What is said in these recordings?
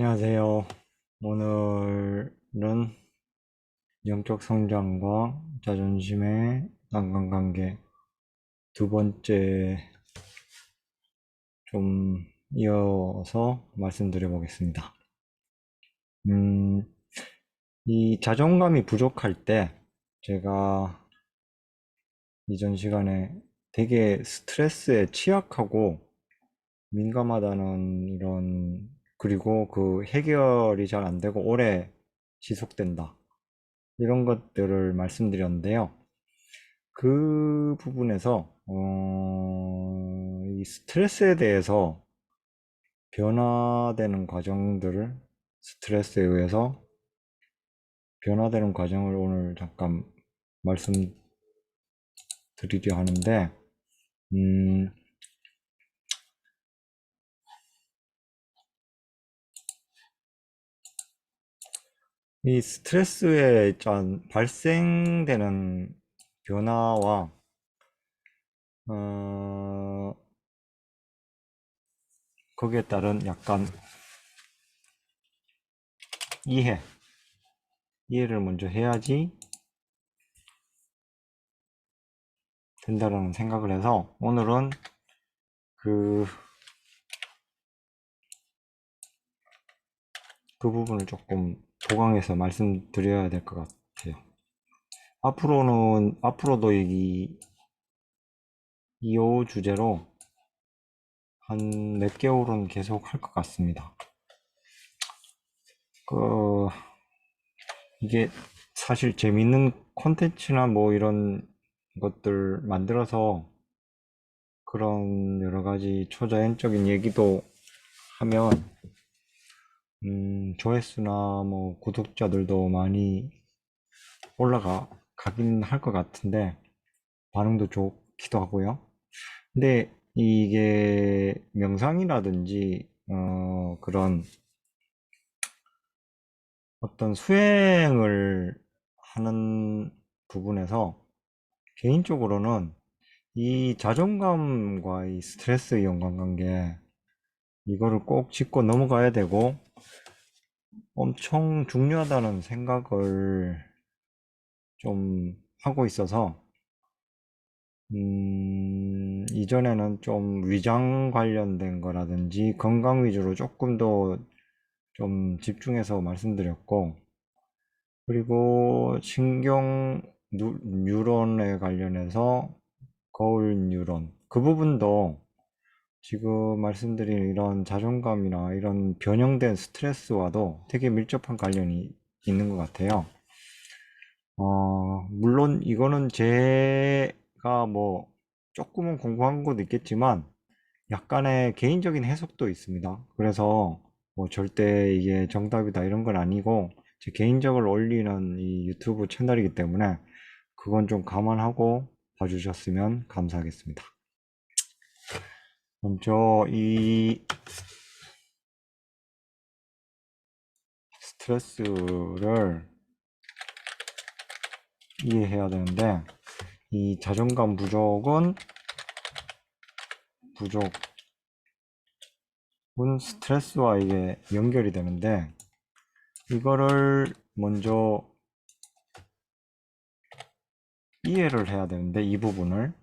안녕하세요. 오늘은 영적 성장과 자존심의 인간관계 두 번째 좀 이어서 말씀드려 보겠습니다. 음, 이 자존감이 부족할 때 제가 이전 시간에 되게 스트레스에 취약하고 민감하다는 그리고 그 해결이 잘 안 되고 오래 지속된다. 이런 것들을 말씀드렸는데요. 그 부분에서 이 스트레스에 대해서 변화되는 과정들을 스트레스에 의해서 변화되는 과정을 오늘 잠깐 말씀드리려 하는데 음, 이 스트레스에 일단 발생되는 변화와 어, 거기에 따른 약간 이해, 이해를 먼저 해야지 된다는 생각을 해서 오늘은 그, 그 부분을 조금 보강해서 말씀드려야 될 것 같아요. 앞으로도 이호 주제로 한 몇 개월은 계속 할 것 같습니다. 그, 이게 사실 재밌는 콘텐츠나 뭐 이런 것들 만들어서 그런 여러 가지 초자연적인 얘기도 하면, 조회수나 뭐 구독자들도 많이 가긴 할 것 같은데, 반응도 좋기도 하고요. 근데 이게 명상이라든지 그런 어떤 수행을 하는 부분에서 개인적으로는 이 자존감과 이 스트레스 연관관계 이거를 꼭 짚고 넘어가야 되고 엄청 중요하다는 생각을 좀 하고 있어서 이전에는 좀 위장 관련된 거라든지 건강 위주로 조금 더 좀 집중해서 말씀드렸고, 그리고 뉴런에 관련해서 거울 뉴런, 그 부분도 지금 말씀드린 이런 자존감이나 이런 변형된 스트레스와도 되게 밀접한 관련이 있는 것 같아요. 물론 이거는 제가 뭐 조금은 공부한 것도 있겠지만 약간의 개인적인 해석도 있습니다. 그래서 뭐 절대 이게 정답이다 이런 건 아니고 제 개인적으로 올리는 이 유튜브 채널이기 때문에 그건 좀 감안하고 봐주셨으면 감사하겠습니다. 먼저 이 스트레스를 이해해야 되는데 이 자존감 부족은 스트레스와 이게 연결이 되는데 이거를 먼저 이해를 해야 되는데 이 부분을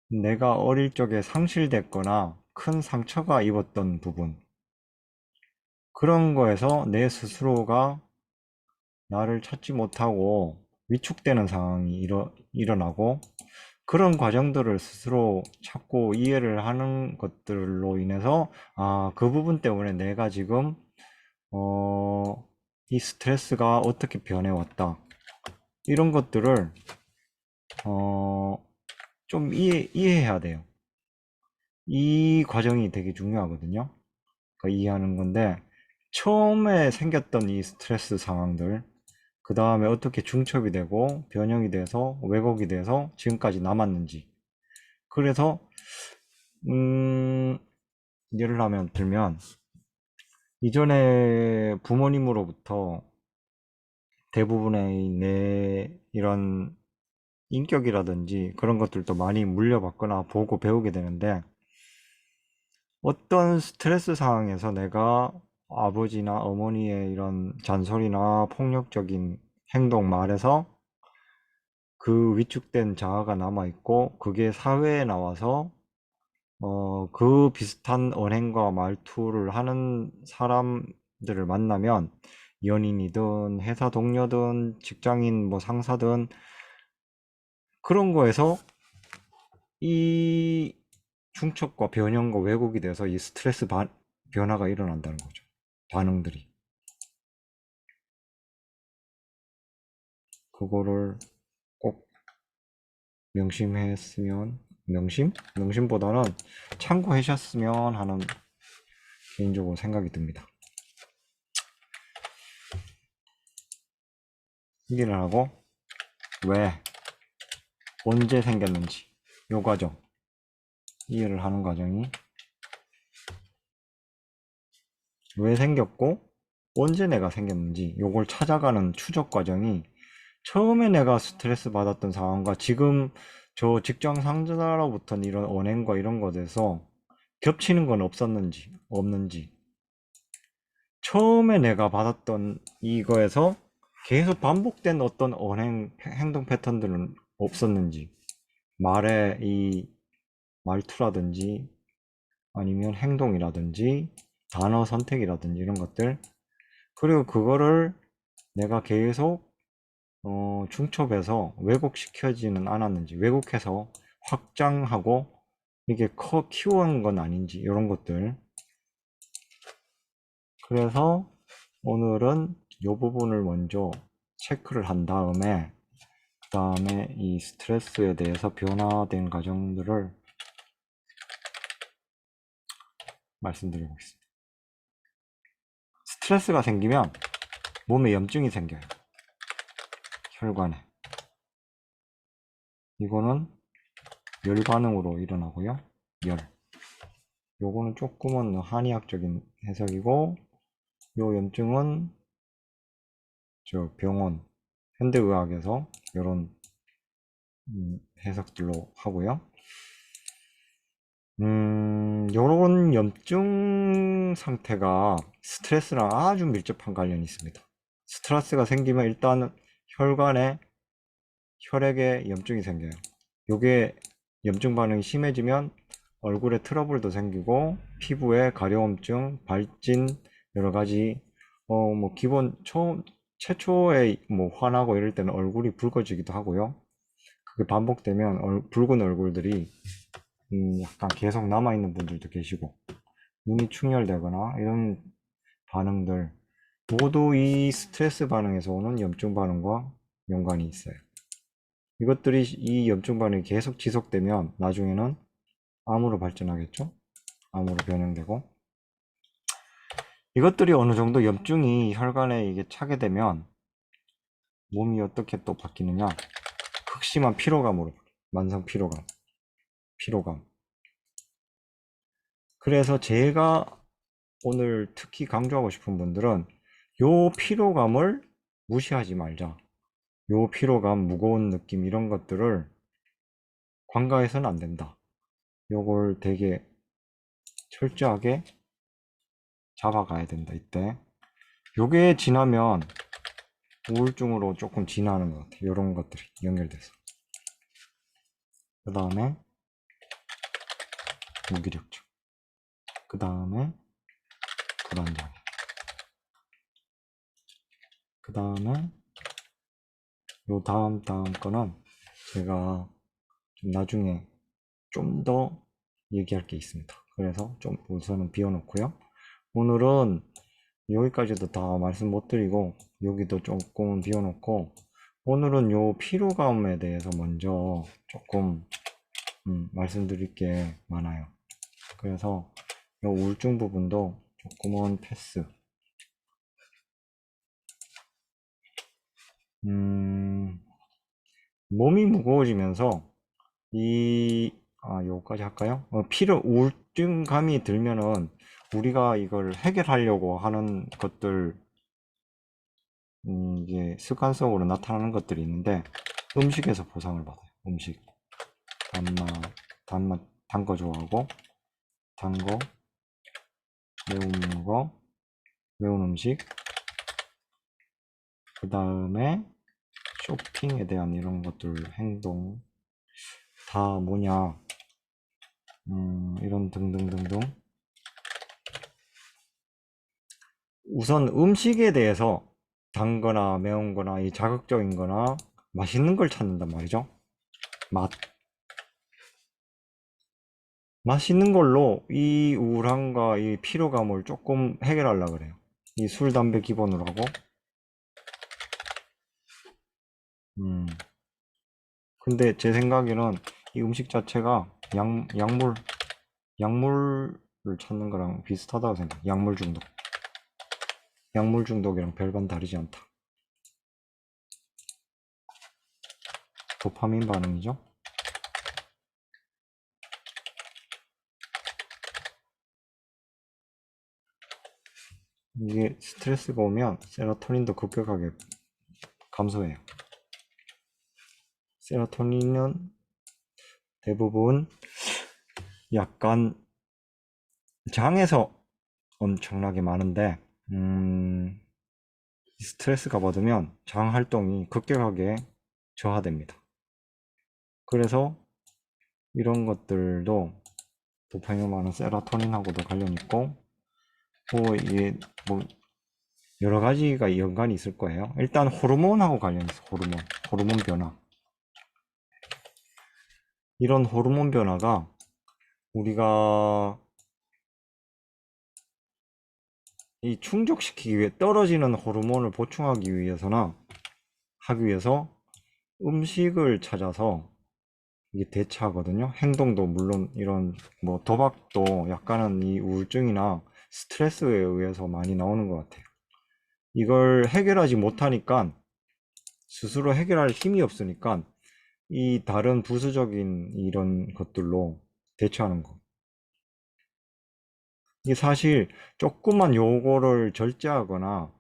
내가 어릴 적에 상실됐거나 큰 상처가 입었던 부분 그런 거에서 내 스스로가 나를 찾지 못하고 위축되는 상황이 일어나고 그런 과정들을 스스로 찾고 이해를 하는 것들로 인해서 그 부분 때문에 내가 지금 이 스트레스가 어떻게 변해왔다 이런 것들을 어, 좀 이해해야 돼요. 이 과정이 되게 중요하거든요. 그러니까 이해하는 건데 처음에 생겼던 이 스트레스 상황들 그 다음에 어떻게 중첩이 되고 변형이 돼서 왜곡이 돼서 지금까지 남았는지 그래서 음, 예를 들면 이전에 부모님으로부터 대부분의 내 이런 인격이라든지 그런 것들도 많이 물려받거나 보고 배우게 되는데 어떤 스트레스 상황에서 내가 아버지나 어머니의 이런 잔소리나 폭력적인 행동 말에서 그 위축된 자아가 남아있고, 그게 사회에 나와서 그 비슷한 언행과 말투를 하는 사람들을 만나면, 연인이든 회사 동료든 직장인 뭐 상사든 그런 거에서 이 중첩과 변형과 왜곡이 돼서 이 스트레스 변화가 일어난다는 거죠. 반응들이. 그거를 꼭 명심보다는 참고하셨으면 하는 개인적으로 생각이 듭니다. 얘기를 하고, 왜, 언제 생겼는지, 요 과정, 이해를 하는 과정이 왜 생겼고, 언제 내가 생겼는지, 요걸 찾아가는 추적 과정이 처음에 내가 스트레스 받았던 상황과 지금 저 직장 상사로부터 이런 언행과 이런 것에서 겹치는 건 없는지, 처음에 내가 받았던 이거에서 계속 반복된 어떤 행동 패턴들은 없었는지, 말의 이 말투라든지 아니면 행동이라든지 단어 선택이라든지 이런 것들, 그리고 그거를 내가 계속 중첩해서 왜곡시켜지는 않았는지, 왜곡해서 확장하고 이게 키워온 건 아닌지, 이런 것들. 그래서 오늘은 이 부분을 먼저 체크를 한 다음에, 그 다음에 이 스트레스에 대해서 변화된 과정들을 말씀드리고 있습니다. 스트레스가 생기면 몸에 염증이 생겨요. 혈관에. 이거는 열 반응으로 일어나고요. 열. 요거는 조금은 한의학적인 해석이고, 요 염증은 저 병원, 현대의학에서 이런 해석들로 하고요. 요런 염증 상태가 스트레스랑 아주 밀접한 관련이 있습니다. 스트레스가 생기면 일단 혈액에 염증이 생겨요. 요게 염증 반응이 심해지면 얼굴에 트러블도 생기고, 피부에 가려움증, 발진, 여러 가지, 뭐 기본 최초에 뭐 화나고 이럴 때는 얼굴이 붉어지기도 하고요. 그게 반복되면 붉은 얼굴들이 약간 계속 남아있는 분들도 계시고, 눈이 충혈되거나 이런 반응들, 모두 이 스트레스 반응에서 오는 염증 반응과 연관이 있어요. 이 염증 반응이 계속 지속되면 나중에는 암으로 발전하겠죠? 암으로 변형되고, 이것들이 어느 정도 염증이 혈관에 이게 차게 되면 몸이 어떻게 또 바뀌느냐? 극심한 피로감으로, 만성 피로감. 그래서 제가 오늘 특히 강조하고 싶은 분들은 요 피로감을 무시하지 말자. 요 피로감, 무거운 느낌 이런 것들을 관가해서는 안 된다. 요걸 되게 철저하게 잡아가야 된다. 이때 요게 지나면 우울증으로 조금 진화하는 것 같아요. 요런 것들이 연결돼서. 그 다음에 무기력증, 그 다음에 불안장애, 그 다음에 요 다음 거는 제가 좀 나중에 좀 더 얘기할 게 있습니다. 그래서 좀 우선은 비워놓고요. 오늘은 여기까지도 다 말씀 못 드리고 여기도 조금 비워놓고, 오늘은 요 피로감에 대해서 먼저 조금 말씀드릴 게 많아요. 그래서 요 우울증 부분도 조금은 패스. 몸이 무거워지면서 요까지 할까요? 우울증감이 들면은 우리가 이걸 해결하려고 하는 것들, 이게 습관성으로 나타나는 것들이 있는데, 음식에서 보상을 받아요. 음식. 단 거 좋아하고, 단 거, 매운 거, 매운 음식, 그 다음에 쇼핑에 대한 이런 것들, 행동, 다 뭐냐, 이런 등등등등. 우선 음식에 대해서 단 거나 매운 거나 이 자극적인 거나 맛있는 걸 찾는단 말이죠. 맛. 맛있는 걸로 이 우울함과 이 피로감을 조금 해결하려고 그래요. 이 술, 담배 기본으로 하고. 음. 근데 제 생각에는 이 음식 자체가 약물을 찾는 거랑 비슷하다고 생각해요. 약물 중독. 약물 중독이랑 별반 다르지 않다. 도파민 반응이죠. 이게 스트레스가 오면 세로토닌도 급격하게 감소해요. 세로토닌은 대부분 약간 장에서 엄청나게 많은데, 스트레스가 받으면 장 활동이 급격하게 저하됩니다. 그래서 이런 것들도 도파민 많은 세로토닌하고도 관련 있고, 뭐 이게 뭐 여러 가지가 연관이 있을 거예요. 일단 호르몬하고 관련해서 호르몬 변화. 이런 호르몬 변화가 우리가 이 충족시키기 위해 떨어지는 호르몬을 보충하기 위해서나 하기 위해서 음식을 찾아서 이게 대처하거든요. 행동도 물론 이런 뭐 도박도 약간은 이 우울증이나 스트레스에 의해서 많이 나오는 것 같아요. 이걸 해결하지 못하니까 스스로 해결할 힘이 없으니까 이 다른 부수적인 이런 것들로 대처하는 거. 이게 사실 조금만 요거를 절제하거나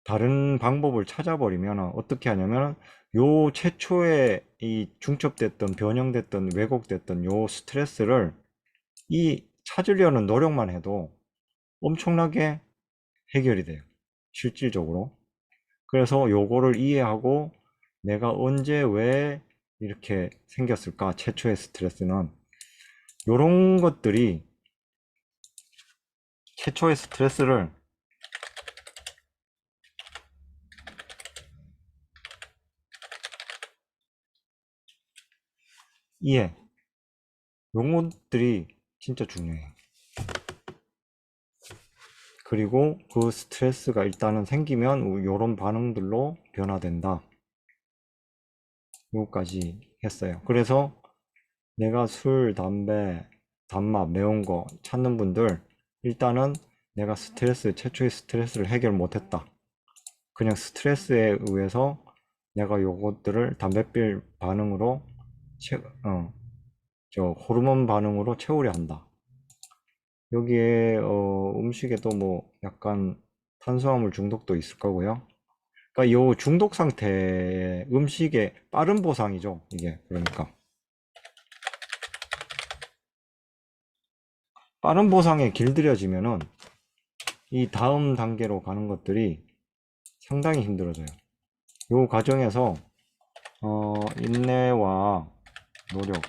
다른 방법을 찾아버리면 어떻게 하냐면 요 최초에 이 중첩됐던 변형됐던 왜곡됐던 요 스트레스를 이 찾으려는 노력만 해도 엄청나게 해결이 돼요. 실질적으로. 그래서 요거를 이해하고 내가 언제 왜 이렇게 생겼을까? 최초의 스트레스는 요런 것들이 최초의 스트레스를 이해 요것들이 진짜 중요해요. 그리고 그 스트레스가 일단은 생기면 요런 반응들로 변화된다. 요거까지 했어요. 그래서 내가 술, 담배, 단맛, 매운 거 찾는 분들 일단은 내가 최초의 스트레스를 해결 못했다. 그냥 스트레스에 의해서 내가 요것들을 담배필 반응으로 저 호르몬 반응으로 채우려 한다. 여기에 음식에도 뭐 약간 탄수화물 중독도 있을 거고요. 그러니까 요 중독 상태의 음식의 빠른 보상이죠. 이게 그러니까 빠른 보상에 길들여지면은 이 다음 단계로 가는 것들이 상당히 힘들어져요. 요 과정에서 인내와 노력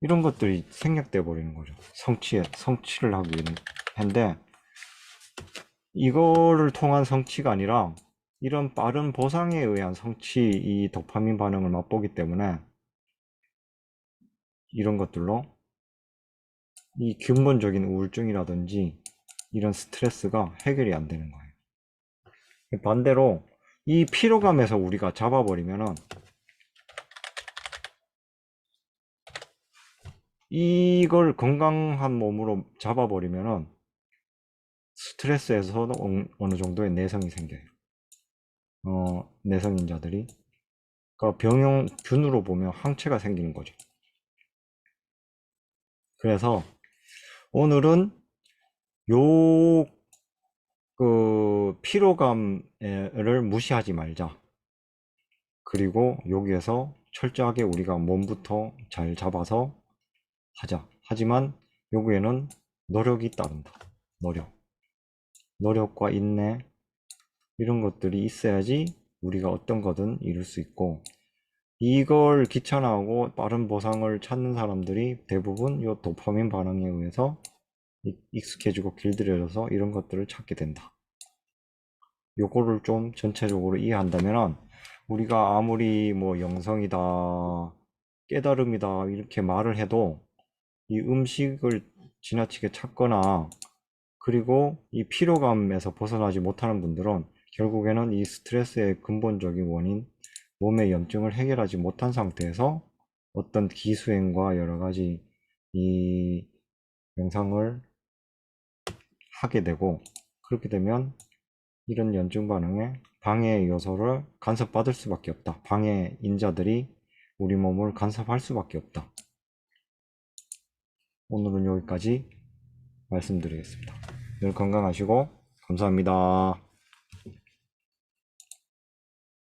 이런 것들이 생략돼 버리는 거죠. 성취를 하기 위한 한데 이거를 통한 성취가 아니라 이런 빠른 보상에 의한 성취, 이 도파민 반응을 맛보기 때문에 이런 것들로 이 근본적인 우울증이라든지 이런 스트레스가 해결이 안 되는 거예요. 반대로 이 피로감에서 우리가 잡아버리면은 이걸 건강한 몸으로 잡아버리면은 스트레스에서도 어느 정도의 내성이 생겨요. 내성인자들이. 그러니까 병균으로 보면 항체가 생기는 거죠. 그래서 오늘은 요, 피로감을 무시하지 말자. 그리고 여기에서 철저하게 우리가 몸부터 잘 잡아서 하자. 하지만 여기에는 노력이 따른다. 노력과 인내, 이런 것들이 있어야지 우리가 어떤 거든 이룰 수 있고, 이걸 귀찮아하고 빠른 보상을 찾는 사람들이 대부분 이 도파민 반응에 의해서 익숙해지고 길들여져서 이런 것들을 찾게 된다. 요거를 좀 전체적으로 이해한다면 우리가 아무리 뭐 영성이다, 깨달음이다 이렇게 말을 해도 이 음식을 지나치게 찾거나 그리고 이 피로감에서 벗어나지 못하는 분들은 결국에는 이 스트레스의 근본적인 원인, 몸의 염증을 해결하지 못한 상태에서 어떤 기수행과 여러 가지 이 명상을 하게 되고, 그렇게 되면 이런 염증 반응에 방해 요소를 간섭받을 수밖에 없다. 방해 인자들이 우리 몸을 간섭할 수밖에 없다. 오늘은 여기까지 말씀드리겠습니다. 늘 건강하시고 감사합니다.